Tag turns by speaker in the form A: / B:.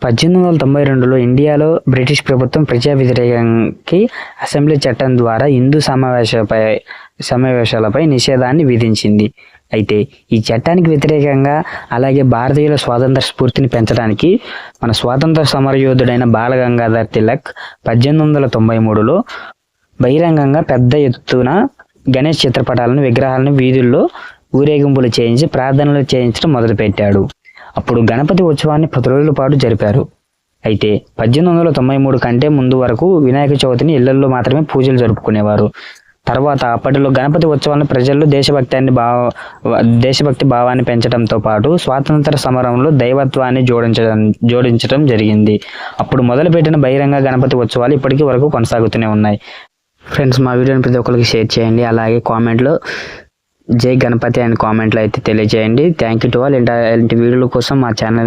A: 1892లో ఇండియాలో బ్రిటిష్ ప్రభుత్వం ప్రజా వ్యతిరేకంకి అసెంబ్లీ చట్టం ద్వారా హిందూ సమావేశాలపై నిషేధాన్ని విధించింది. అయితే ఈ చట్టానికి వ్యతిరేకంగా అలాగే భారతీయుల స్వాతంత్ర స్ఫూర్తిని పెంచడానికి మన స్వాతంత్ర సమరయోధుడైన బాలగంగాధర్ తిలక్ 1893లో బహిరంగంగా పెద్ద ఎత్తున గణేష్ చిత్రపటాలను విగ్రహాలను వీధుల్లో ఊరేగింపులు చేయించి ప్రార్థనలు చేయించడం మొదలుపెట్టాడు. అప్పుడు గణపతి ఉత్సవాన్ని 10 రోజుల పాటు జరిపారు. అయితే 1893 కంటే ముందు వరకు వినాయక చవితిని ఇళ్లలో మాత్రమే పూజలు జరుపుకునేవారు. తర్వాత అప్పటిలో గణపతి ఉత్సవాలను ప్రజల్లో దేశభక్తి భావాన్ని పెంచడంతో పాటు స్వాతంత్ర సమరంలో దైవత్వాన్ని జోడించడం జరిగింది. అప్పుడు మొదలుపెట్టిన బహిరంగ గణపతి ఉత్సవాలు ఇప్పటికీ వరకు కొనసాగుతూనే ఉన్నాయి. ఫ్రెండ్స్, మా వీడియోని ప్రతి ఒక్కరికి షేర్ చేయండి. అలాగే కామెంట్లో జై గణపతి అండ్ కామెంట్లో అయితే తెలియజేయండి. Thank you to all. ఇలాంటి వీడియోల కోసం మా ఛానల్